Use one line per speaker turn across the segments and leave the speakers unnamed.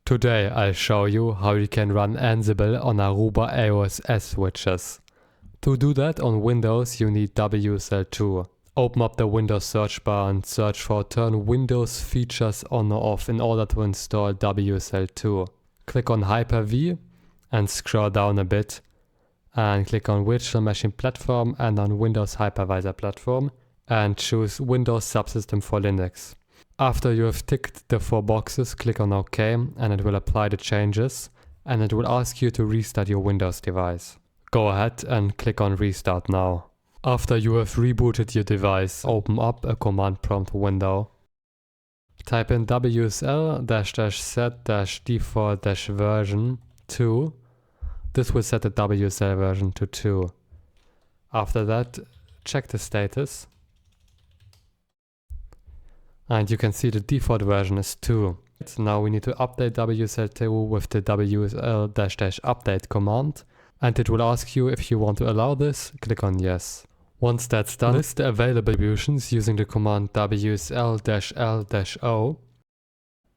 Today I'll show you how you can run Ansible on Aruba AOS-S Switches. To do that on Windows you need WSL2. Open up the Windows search bar and search for Turn Windows Features on or off in order to install WSL2. Click on Hyper-V and scroll down a bit and click on Virtual Machine Platform and on Windows Hypervisor Platform and choose Windows Subsystem for Linux. After you have ticked the 4 boxes, click on OK and it will apply the changes and it will ask you to restart your Windows device. Go ahead and click on Restart now. After you have rebooted your device, open up a command prompt window. Type in wsl-set-default-version 2. This will set the WSL version to 2. After that, check the status. And you can see the default version is 2. So now we need to update WSL2 with the wsl-update command. And it will ask you if you want to allow this, click on yes. Once that's done, list the available distributions using the command wsl-l-o.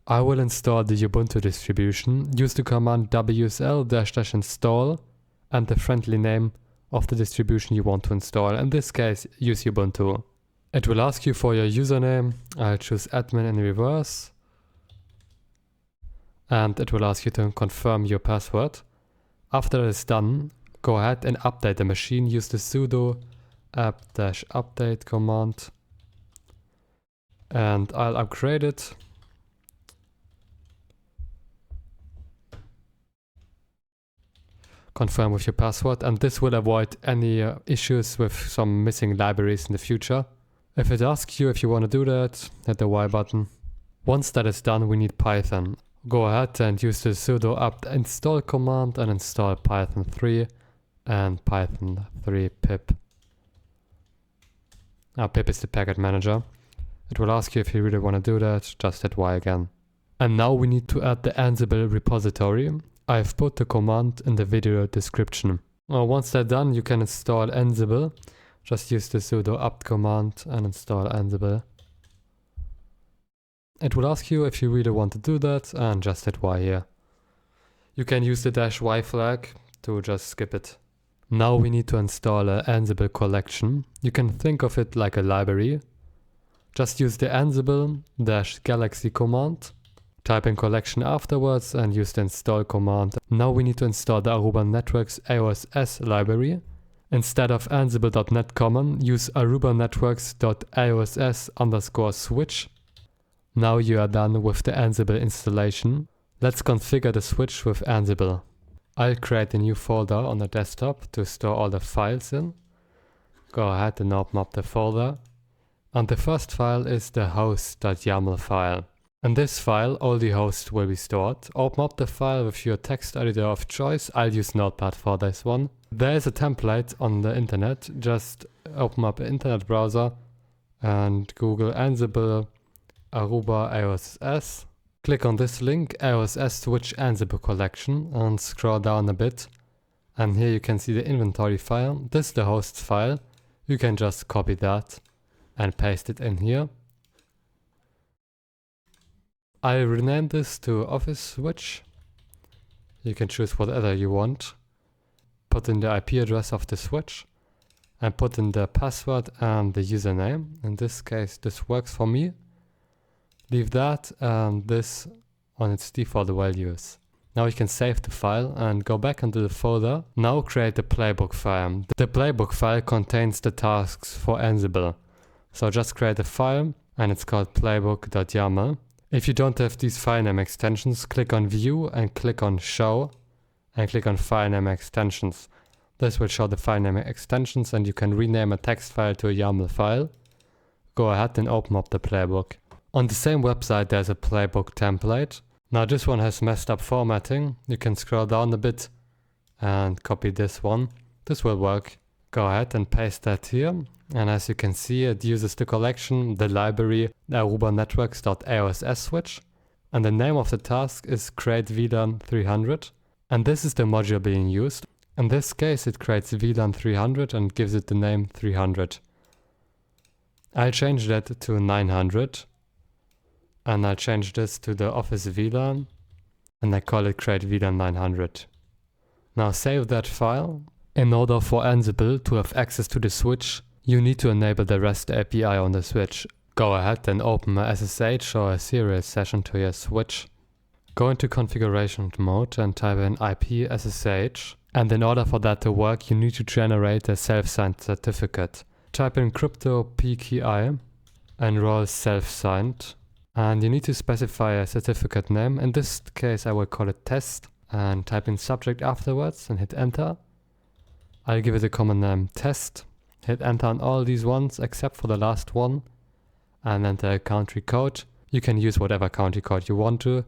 I will install the Ubuntu distribution. Use the command wsl-install and the friendly name of the distribution you want to install. In this case, use Ubuntu. It will ask you for your username. I'll choose admin in reverse. And it will ask you to confirm your password. After that is done, go ahead and update the machine. Use the sudo app-update command. And I'll upgrade it. Confirm with your password, and this will avoid any issues with some missing libraries in the future. If it asks you if you want to do that, hit the Y button. Once that is done, we need Python. Go ahead and use the sudo apt install command and install Python 3 and Python 3 pip. Pip is the package manager. It will ask you if you really want to do that, just hit Y again. And now we need to add the Ansible repository. I've put the command in the video description. Once that's done, you can install Ansible. Just use the sudo apt command and install Ansible. It will ask you if you really want to do that and just hit Y here. You can use the -Y flag to just skip it. Now we need to install an Ansible collection. You can think of it like a library. Just use the Ansible-galaxy command. Type in collection afterwards and use the install command. Now we need to install the Aruba Networks AOS-S library. Instead of Ansible.net common, use Aruba Networks.AOS-S_switch. Now you are done with the Ansible installation. Let's configure the switch with Ansible. I'll create a new folder on the desktop to store all the files in. Go ahead and open up the folder. And the first file is the host.yaml file. In this file, all the hosts will be stored. Open up the file with your text editor of choice. I'll use Notepad for this one. There is a template on the internet. Just open up an internet browser and Google Ansible Aruba AOS-S. Click on this link, AOS-S Switch Ansible collection, and scroll down a bit. And here you can see the inventory file. This is the hosts file. You can just copy that and paste it in here. I'll rename this to Office Switch. You can choose whatever you want. Put in the IP address of the switch and put in the password and the username. In this case, this works for me. Leave that and this on its default values. Now you can save the file and go back into the folder. Now create the playbook file. The playbook file contains the tasks for Ansible. So just create a file and it's called playbook.yaml. If you don't have these file name extensions, click on View and click on Show and click on File Name Extensions. This will show the file name extensions and you can rename a text file to a YAML file. Go ahead and open up the playbook. On the same website there's a playbook template. Now this one has messed up formatting. You can scroll down a bit and copy this one. This will work. Go ahead and paste that here. And as you can see, it uses the collection, the library, the Aruba Networks.AOS-S Switch. And the name of the task is create VLAN 300. And this is the module being used. In this case, it creates VLAN 300 and gives it the name 300. I'll change that to 900. And I'll change this to the Office VLAN. and I call it create VLAN 900. Now save that file. In order for Ansible to have access to the switch, you need to enable the REST API on the switch. Go ahead and open a SSH or a serial session to your switch. Go into configuration mode and type in IP SSH. And in order for that to work, you need to generate a self-signed certificate. Type in crypto PKI and roll self-signed. And you need to specify a certificate name. In this case, I will call it test. And type in subject afterwards and hit enter. I'll give it a common name test. Hit enter on all these ones except for the last one. And enter a country code. You can use whatever country code you want to.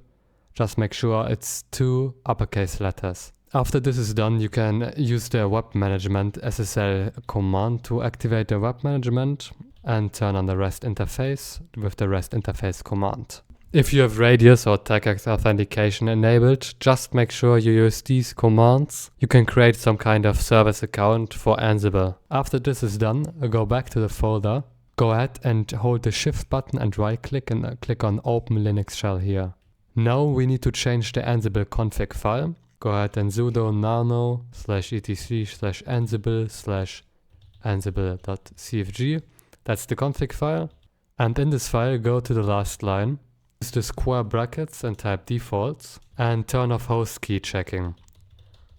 Just make sure it's 2 uppercase letters. After this is done, you can use the web management SSL command to activate the web management and turn on the REST interface with the REST interface command. If you have radius or TAGX authentication enabled, just make sure you use these commands. You can create some kind of service account for Ansible. After this is done, go back to the folder. Go ahead and hold the shift button and right click and click on Open Linux Shell here. Now we need to change the Ansible config file. Go ahead and sudo nano /etc/ansible/ansible.cfg. That's the config file. And in this file, go to the last line. Use the square brackets and type defaults and turn off host key checking.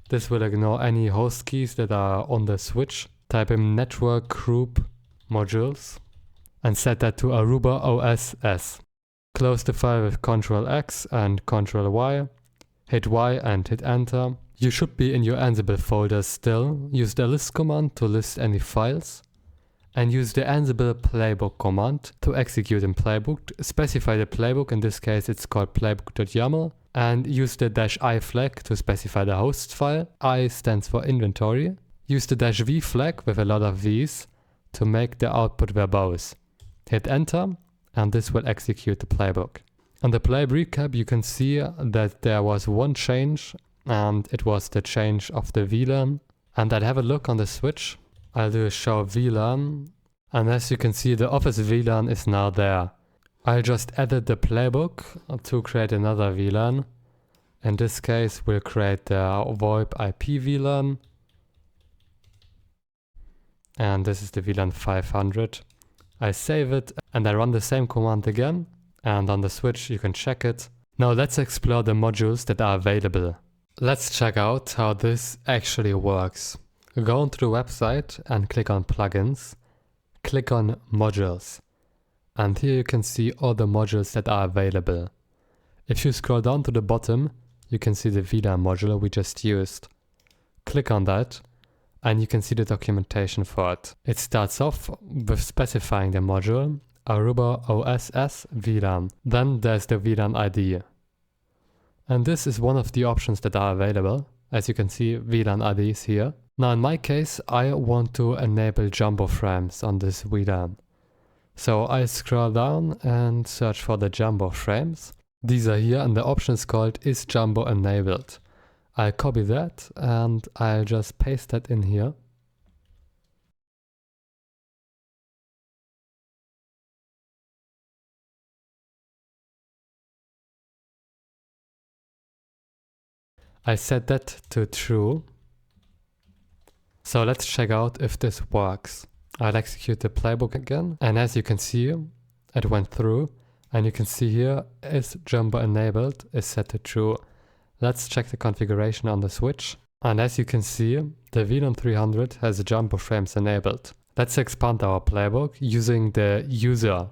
This will ignore any host keys that are on the switch. Type in network group modules and set that to Aruba AOS-S. Close the file with Ctrl X and Ctrl Y. Hit Y and hit enter. You should be in your Ansible folder still. Use the list command to list any files. And use the Ansible playbook command to execute in playbook. Specify the playbook, in this case it's called playbook.yaml. And use the -i flag to specify the host file. I stands for inventory. Use the -v flag with a lot of V's to make the output verbose. Hit enter and this will execute the playbook. On the play recap you can see that there was one change and it was the change of the VLAN. And I'll have a look on the switch. I'll do a show VLAN and as you can see the office VLAN is now there. I'll just edit the playbook to create another VLAN. In this case we'll create the VoIP IP VLAN. And this is the VLAN 500. I save it and I run the same command again. And on the switch you can check it. Now let's explore the modules that are available. Let's check out how this actually works. Go onto the website and click on plugins. Click on modules. And here you can see all the modules that are available. If you scroll down to the bottom, you can see the VLAN module we just used. Click on that and you can see the documentation for it. It starts off with specifying the module Aruba AOS-S VLAN. Then there's the VLAN ID. And this is one of the options that are available. As you can see, VLAN ID is here. Now in my case, I want to enable jumbo frames on this VLAN. So I scroll down and search for the jumbo frames. These are here and the option is called Is Jumbo Enabled? I'll copy that and I'll just paste that in here. I set that to true. So let's check out if this works. I'll execute the playbook again and as you can see it went through and you can see here is jumbo enabled is set to true. Let's check the configuration on the switch and as you can see the VLAN 300 has jumbo frames enabled. Let's expand our playbook using the user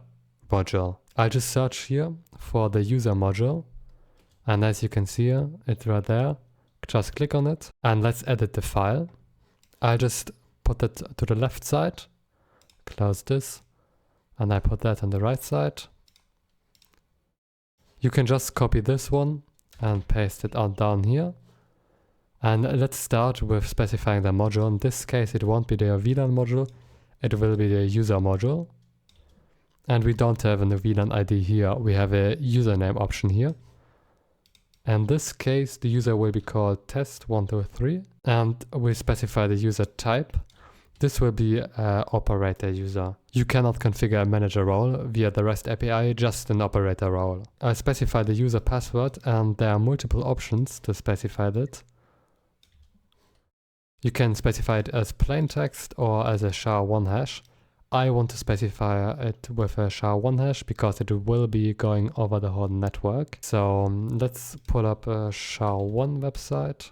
module. I'll just search here for the user module and as you can see it's right there. Just click on it and let's edit the file. I'll just put it to the left side, close this, and I put that on the right side. You can just copy this one and paste it on down here. And let's start with specifying the module. In this case it won't be the VLAN module, it will be the user module. And we don't have a VLAN ID here, we have a username option here. In this case the user will be called test123 and we specify the user type. This will be an operator user. You cannot configure a manager role via the REST API, just an operator role. I specify the user password and there are multiple options to specify that. You can specify it as plain text or as a SHA-1 hash. I want to specify it with a SHA-1 hash because it will be going over the whole network. So let's pull up a SHA-1 website.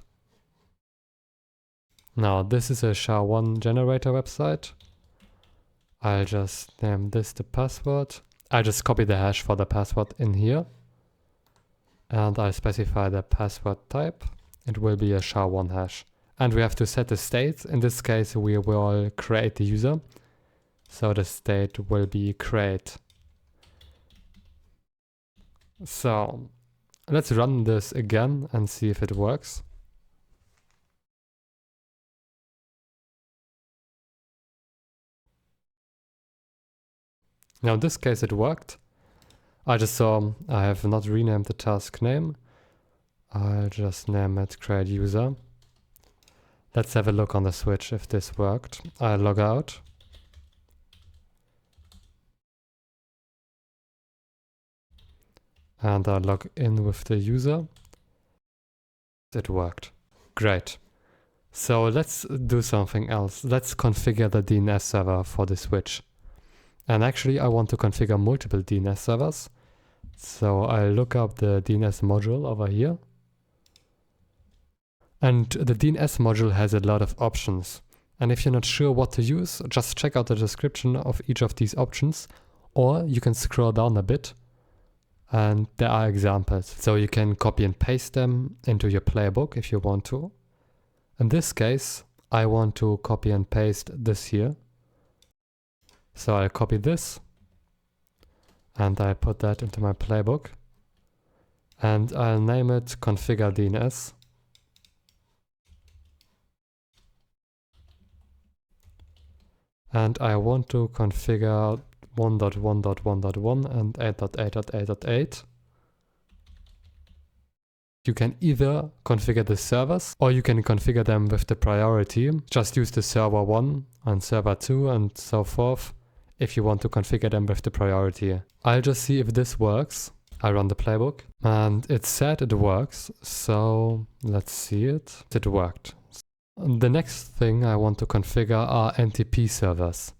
Now this is a SHA-1 generator website. I'll just name this the password. I'll just copy the hash for the password in here. And I'll specify the password type. It will be a SHA-1 hash. And we have to set the state. In this case, we will create the user. So the state will be create. So let's run this again and see if it works. Now in this case it worked. I just saw I have not renamed the task name. I'll just name it create user. Let's have a look on the switch if this worked. I'll log out. And I'll log in with the user. It worked. Great. So let's do something else. Let's configure the DNS server for the switch. And actually I want to configure multiple DNS servers. So I'll look up the DNS module over here. And the DNS module has a lot of options. And if you're not sure what to use, just check out the description of each of these options. Or you can scroll down a bit and there are examples. So you can copy and paste them into your playbook if you want to. In this case, I want to copy and paste this here. So I'll copy this and I put that into my playbook and I'll name it configure DNS. And I want to configure 1.1.1.1 and 8.8.8.8. You can either configure the servers or you can configure them with the priority. Just use the server 1 and server 2 and so forth if you want to configure them with the priority. I'll just see if this works. I run the playbook and it said it works. So let's see it. It worked. The next thing I want to configure are NTP servers.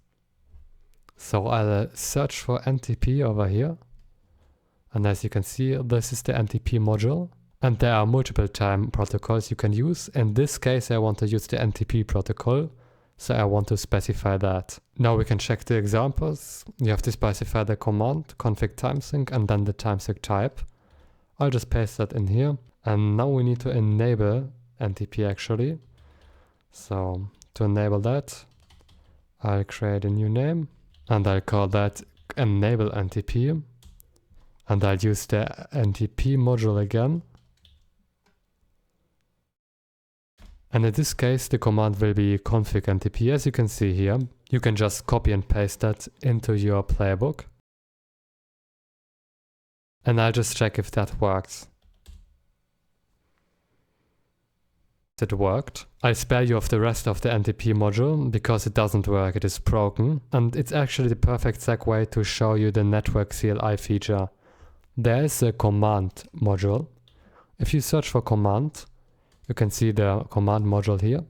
So I'll search for NTP over here. And as you can see, this is the NTP module. And there are multiple time protocols you can use. In this case, I want to use the NTP protocol. So I want to specify that. Now we can check the examples. You have to specify the command config timesync and then the timesync type. I'll just paste that in here. And now we need to enable NTP actually. So to enable that, I'll create a new name and I'll call that enable NTP. And I'll use the NTP module again. And in this case, the command will be config NTP. As you can see here, you can just copy and paste that into your playbook. And I'll just check if that works. It worked. I spare you of the rest of the NTP module because it doesn't work, it is broken. And it's actually the perfect segue to show you the network CLI feature. There is a command module. If you search for command, you can see the command module here.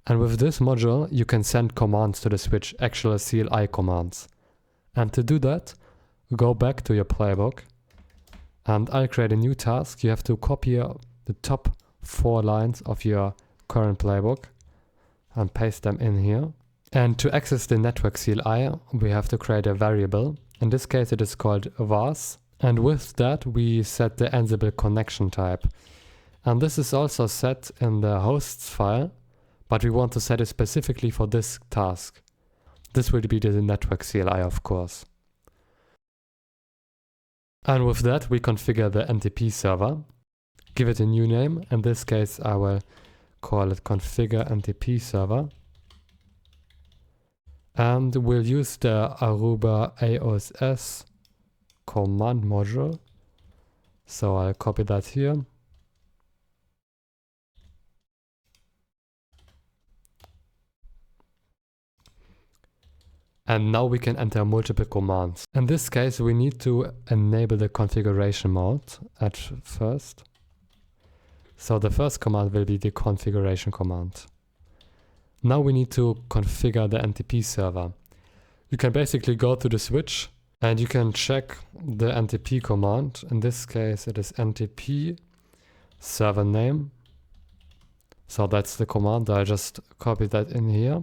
And with this module, you can send commands to the switch, actual CLI commands. And to do that, go back to your playbook and I'll create a new task. You have to copy the top 4 lines of your current playbook and paste them in here. And to access the network CLI, we have to create a variable. In this case, it is called vars. And with that, we set the Ansible connection type. And this is also set in the hosts file, but we want to set it specifically for this task. This will be the network CLI, of course. And with that, we configure the NTP server. Give it a new name. In this case, I will call it configure NTP server. And we'll use the Aruba AOS-S command module. So I'll copy that here. And now we can enter multiple commands. In this case, we need to enable the configuration mode at first. So the first command will be the configuration command. Now we need to configure the NTP server. You can basically go to the switch and you can check the NTP command. In this case, it is NTP server name. So that's the command. I just copy that in here.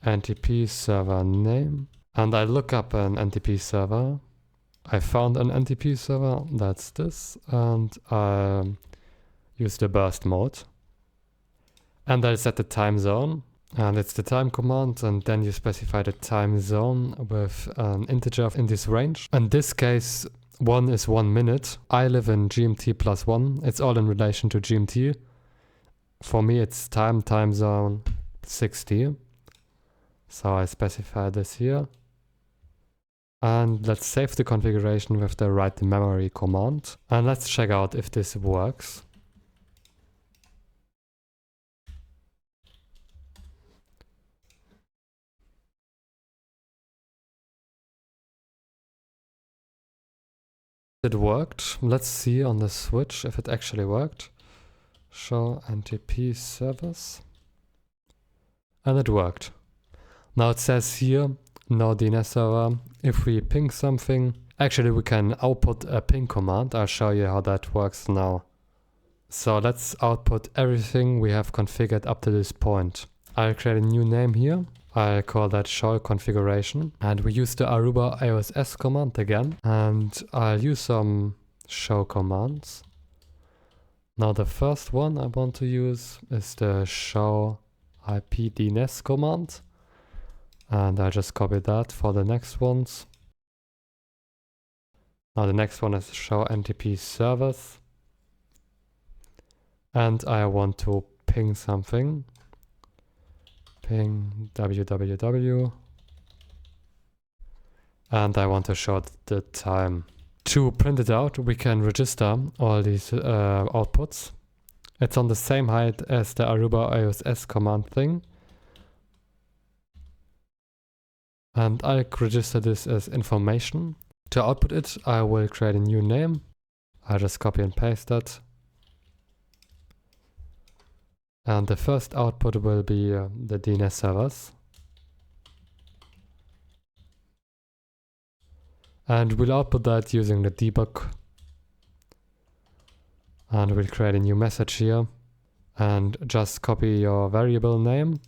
NTP server name. And I look up an NTP server. I found an NTP server, that's this. And I use the burst mode. And I set the time zone. And it's the time command, and then you specify the time zone with an integer in this range. In this case, 1 is 1 minute. I live in GMT plus 1. It's all in relation to GMT. For me, it's time zone 60. So I specify this here. And let's save the configuration with the write memory command. And let's check out if this works. It worked. Let's see on the switch if it actually worked. Show NTP service. And it worked. Now it says here, no DNS server. If we ping something, actually we can output a ping command. I'll show you how that works now. So let's output everything we have configured up to this point. I'll create a new name here. I call that show configuration, and we use the Aruba AOS-S command again, and I'll use some show commands. Now the first one I want to use is the show IP DNS command, and I'll just copy that for the next ones. Now the next one is show NTP service, and I want to ping something. Ping www, and I want to show the time. To print it out, we can register all these outputs. It's on the same height as the Aruba AOS-S command thing. And I'll register this as information. To output it, I will create a new name. I'll just copy and paste that. And the first output will be the DNS servers. And we'll output that using the debug. And we'll create a new message here. And just copy your variable name.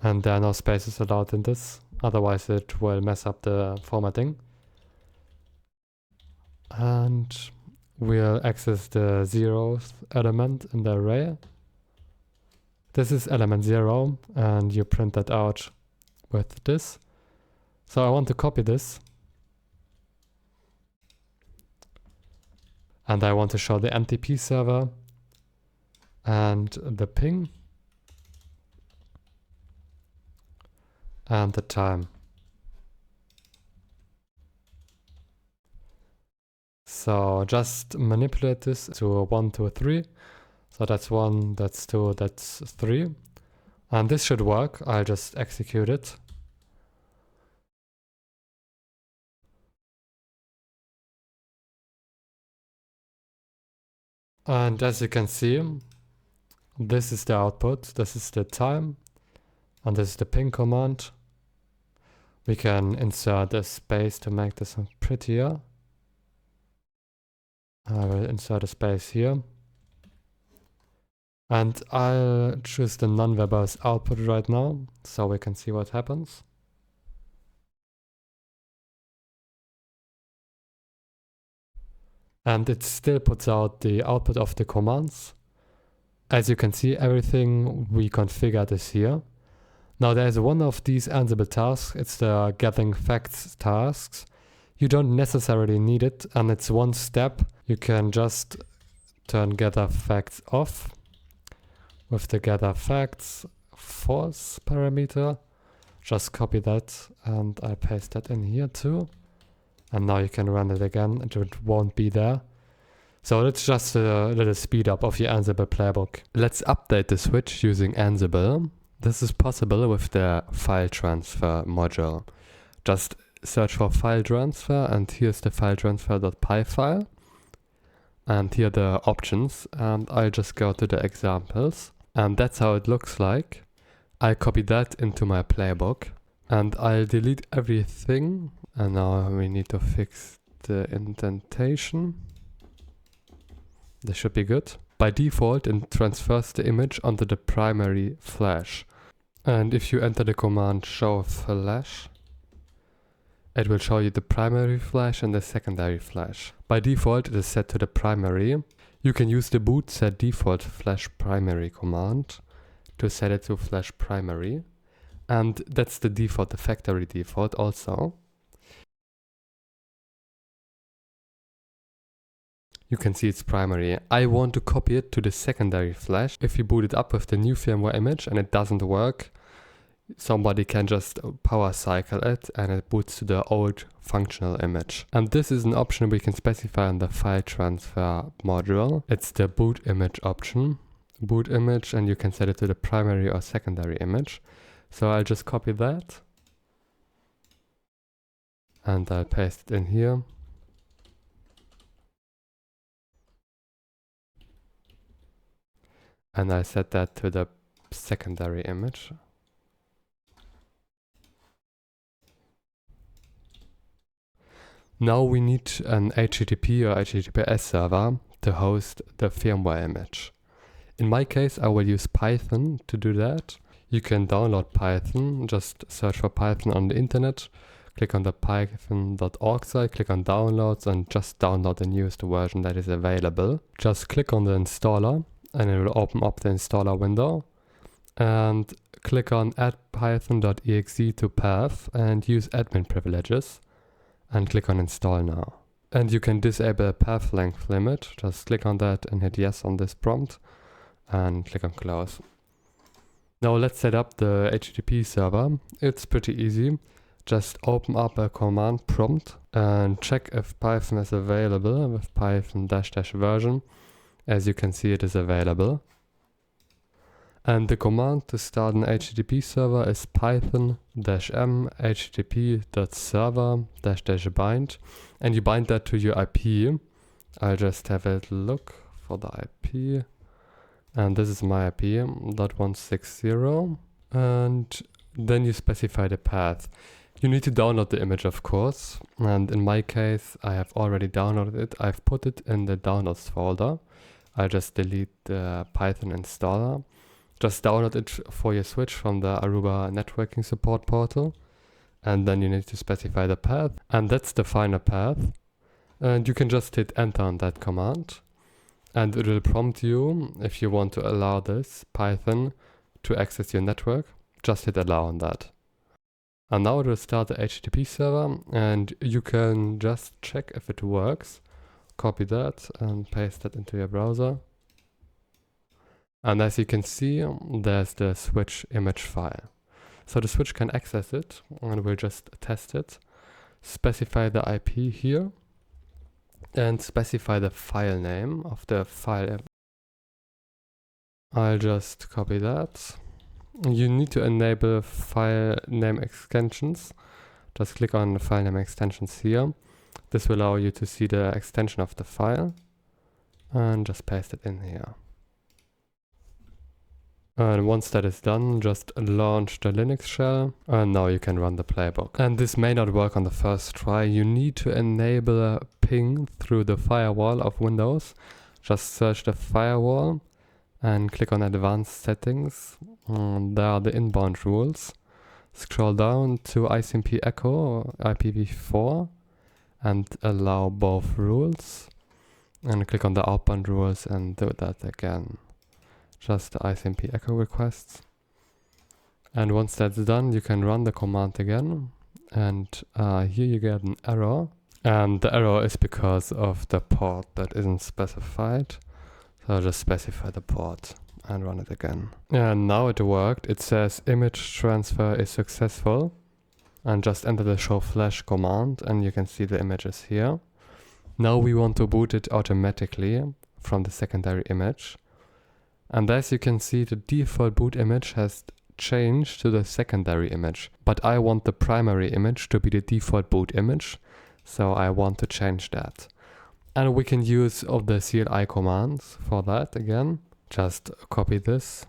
And there are no spaces allowed in this. Otherwise it will mess up the formatting. And we'll access the 0th element in the array. This is element 0, and you print that out with this. So I want to copy this. And I want to show the NTP server and the ping and the time. So just manipulate this to 1, 2, 3. So that's 1, that's 2, that's 3. And this should work. I'll just execute it. And as you can see, this is the output, this is the time, and this is the ping command. We can insert a space to make this prettier. I will insert a space here. And I'll choose the non-verbose output right now, so we can see what happens. And it still puts out the output of the commands. As you can see, everything we configured is here. Now there's one of these Ansible tasks, it's the getting facts tasks. You don't necessarily need it, and it's one step. You can just turn gather facts off with the gather facts false parameter. Just copy that and I paste that in here too. And now you can run it again and it won't be there. So it's just a little speed up of your Ansible playbook. Let's update the switch using Ansible. This is possible with the file transfer module. Just search for file transfer, and here's the file transfer.py file. And here are the options, and I'll just go to the examples. And that's how it looks like. I copy that into my playbook, and I'll delete everything. And now we need to fix the indentation. This should be good. By default, it transfers the image onto the primary flash. And if you enter the command show flash, it will show you the primary flash and the secondary flash. By default, it is set to the primary. You can use the boot set default flash primary command to set it to flash primary. And that's the default, the factory default also. You can see it's primary. I want to copy it to the secondary flash. If you boot it up with the new firmware image and it doesn't work, somebody can just power cycle it and it boots to the old functional image. And this is an option we can specify in the file transfer module. It's the boot image option. Boot image, and you can set it to the primary or secondary image. So I'll just copy that. And I'll paste it in here. And I set that to the secondary image. Now we need an HTTP or HTTPS server to host the firmware image. In my case, I will use Python to do that. You can download Python, just search for Python on the internet, click on the python.org site, click on downloads, and just download the newest version that is available. Just click on the installer, and it will open up the installer window, and click on add python.exe to path and use admin privileges, and click on install now. And you can disable a path length limit. Just click on that and hit yes on this prompt and click on close. Now let's set up the HTTP server. It's pretty easy. Just open up a command prompt and check if Python is available with python -- version. As you can see, it is available. And the command to start an HTTP server is python -m http.server -- and you bind that to your IP. I'll just have a look for the IP. And this is my IP, .160. And then you specify the path. You need to download the image, of course. And in my case, I have already downloaded it. I've put it in the downloads folder. I'll just delete the Python installer. Just download it for your switch from the Aruba networking support portal. And then you need to specify the path. And that's the final path. And you can just hit enter on that command. And it will prompt you if you want to allow this Python to access your network. Just hit allow on that. And now it will start the HTTP server, and you can just check if it works. Copy that and paste that into your browser. And as you can see, there's the switch image file. So the switch can access it, and we'll just test it. Specify the IP here, and specify the file name of the file. I'll just copy that. You need to enable file name extensions. Just click on the file name extensions here. This will allow you to see the extension of the file, and just paste it in here. And once that is done, just launch the Linux shell, and now you can run the playbook. And this may not work on the first try. You need to enable a ping through the firewall of Windows. Just search the firewall and click on advanced settings. There are the inbound rules. Scroll down to ICMP echo or IPv4 and allow both rules. And click on the outbound rules and do that again. Just the ICMP echo requests. And once that's done, you can run the command again. And here you get an error. And the error is because of the port that isn't specified. So just specify the port and run it again. And now it worked. It says image transfer is successful. And just enter the show flash command and you can see the images here. Now we want to boot it automatically from the secondary image. And as you can see, the default boot image has change to the secondary image. But I want the primary image to be the default boot image, so I want to change that. And we can use of the CLI commands for that again. Just copy this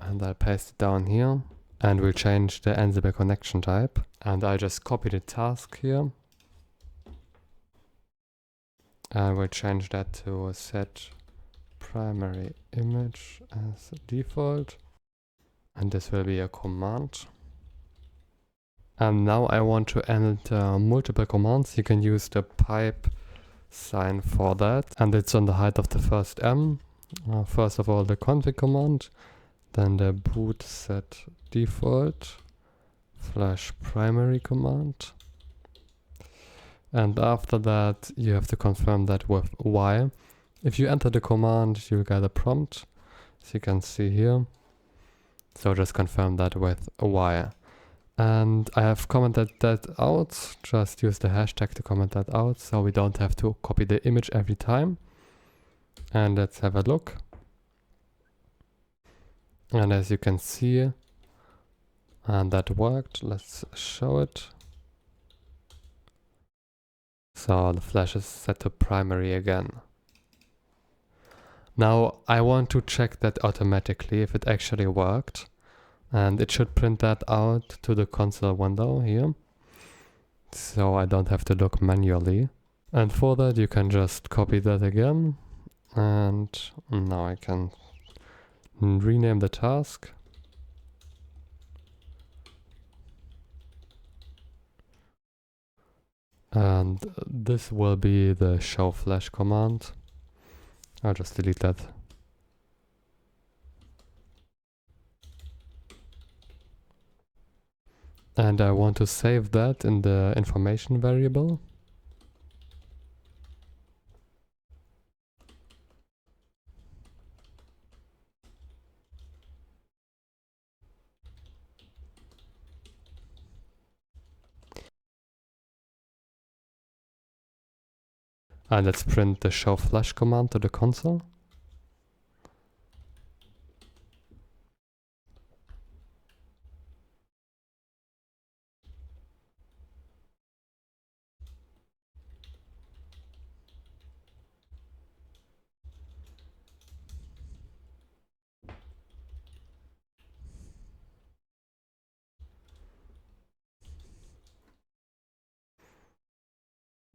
and I'll paste it down here. And we'll change the Ansible connection type. And I just copy the task here. And we'll change that to set primary image as default. And this will be a command. And now I want to enter multiple commands. You can use the pipe sign for that. And it's on the height of the first M. First of all, the config command. Then the boot set default / primary command. And after that, you have to confirm that with Y. If you enter the command, you'll get a prompt, as you can see here. So just confirm that with Y. And I have commented that out. Just use the hashtag to comment that out, so we don't have to copy the image every time. And let's have a look. And as you can see, and that worked. Let's show it. So the flash is set to primary again. Now I want to check that automatically if it actually worked. And it should print that out to the console window here. So I don't have to look manually. And for that you can just copy that again. And now I can rename the task. And this will be the show flash command. I'll just delete that. And I want to save that in the information variable. And let's print the show flash command to the console.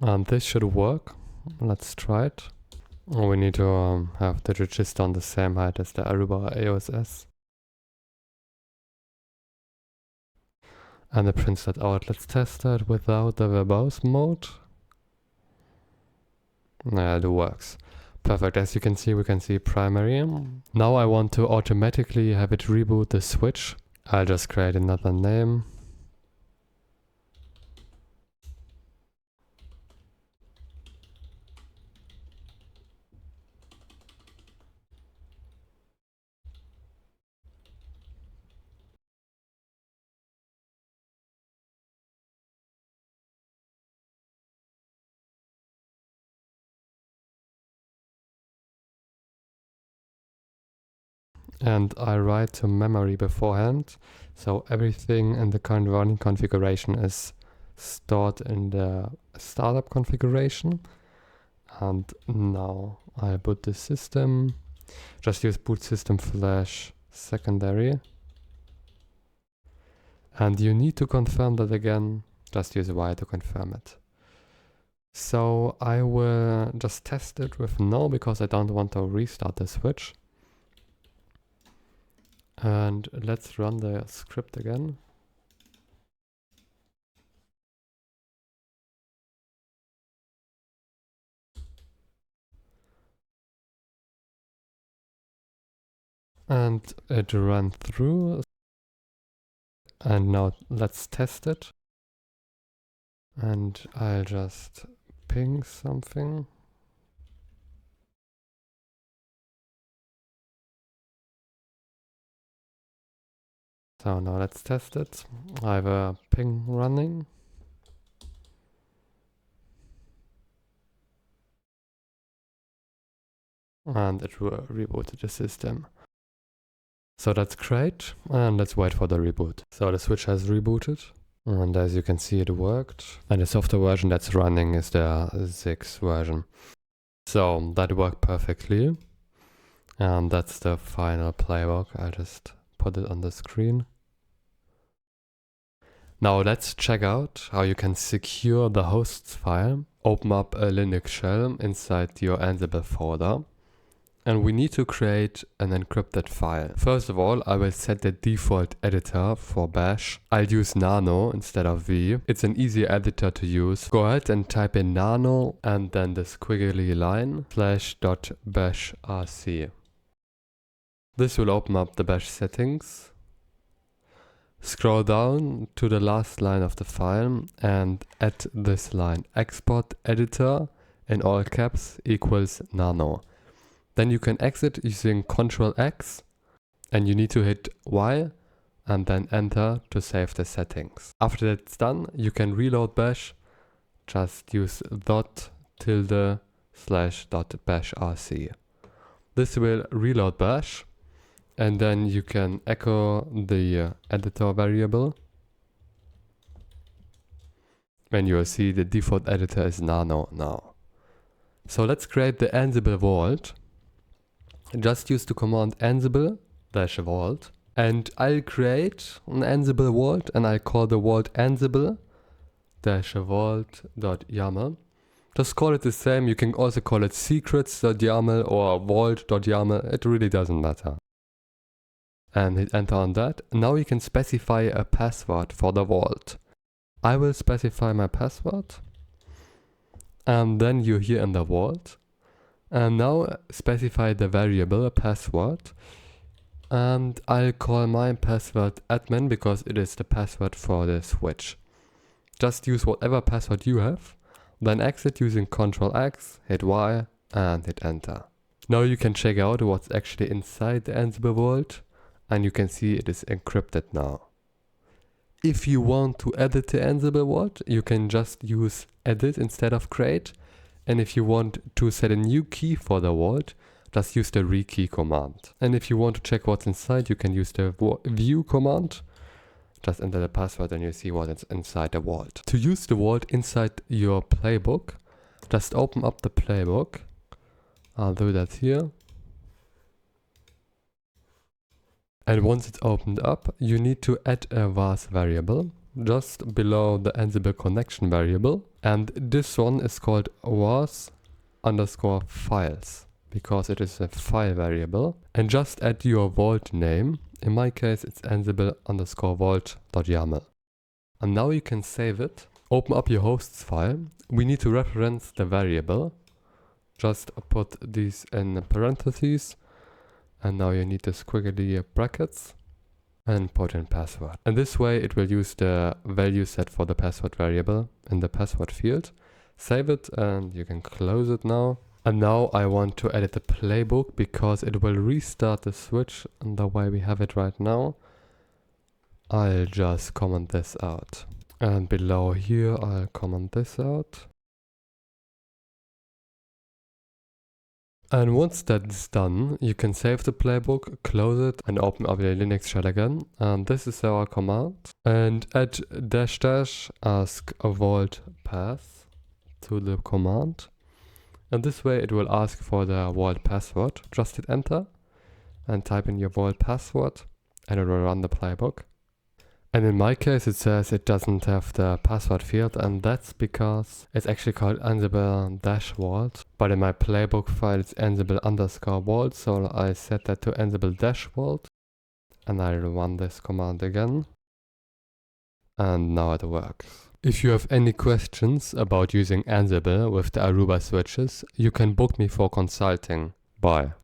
And this should work. Let's try it. We need to have the register on the same height as the Aruba AOS-S. And it prints that out. Let's test that without the verbose mode. Yeah, it works. Perfect. As you can see, we can see primary. Now I want to automatically have it reboot the switch. I'll just create another name. And I write to memory beforehand. So everything in the current running configuration is stored in the startup configuration. And now I boot the system. Just use boot system / secondary. And you need to confirm that again. Just use Y to confirm it. So I will just test it with no, because I don't want to restart the switch. And let's run the script again. And it ran through. And now let's test it. And I'll just ping something. So now let's test it. I have a ping running. And it rebooted the system. So that's great, and let's wait for the reboot. So the switch has rebooted, and as you can see it worked. And the software version that's running is the 6 version. So that worked perfectly. And that's the final playbook. I just put it on the screen. Now let's check out how you can secure the hosts file. Open up a Linux shell inside your Ansible folder. And we need to create an encrypted file. First of all, I will set the default editor for bash. I'll use nano instead of v. It's an easy editor to use. Go ahead and type in nano and then the squiggly line /bashrc. This will open up the bash settings. Scroll down to the last line of the file and add this line. Export editor in all caps equals nano. Then you can exit using Ctrl X and you need to hit Y and then enter to save the settings. After that's done, you can reload bash. Just use .tilde/.bashrc. This will reload bash and then you can echo the editor variable. And you'll see the default editor is nano now. So let's create the Ansible Vault. Just use the command Ansible-Vault and I'll create an Ansible Vault and I'll call the vault Ansible-Vault.yaml. Just call it the same. You can also call it secrets.yaml or vault.yaml. It really doesn't matter. And hit enter on that. Now you can specify a password for the vault. I will specify my password. And then you're here in the vault. And now specify the variable password. And I'll call my password admin because it is the password for the switch. Just use whatever password you have. Then exit using Ctrl X, hit Y and hit enter. Now you can check out what's actually inside the Ansible Vault. And you can see it is encrypted now. If you want to edit the Ansible Vault, you can just use edit instead of create. And if you want to set a new key for the vault, just use the rekey command. And if you want to check what's inside, you can use the view command. Just enter the password and you see what is inside the vault. To use the vault inside your playbook, just open up the playbook. I'll do that here. And once it's opened up, you need to add a vars variable just below the Ansible connection variable. And this one is called vars_files because it is a file variable. And just add your vault name. In my case, it's Ansible_vault.yaml. And now you can save it. Open up your hosts file. We need to reference the variable. Just put these in parentheses. And now you need the squiggly brackets and put in password. And this way it will use the value set for the password variable in the password field. Save it and you can close it now. And now I want to edit the playbook because it will restart the switch and the way we have it right now. I'll just comment this out. And below here I'll comment this out. And once that's done, you can save the playbook, close it and open up your Linux shell again. And this is our command. And add -- ask a vault path to the command. And this way it will ask for the vault password. Just hit enter and type in your vault password and it will run the playbook. And in my case it says it doesn't have the password field and that's because it's actually called Ansible-Vault. But in my playbook file it's Ansible_Vault, so I set that to Ansible-Vault and I'll run this command again. And now it works. If you have any questions about using Ansible with the Aruba switches, you can book me for consulting. Bye.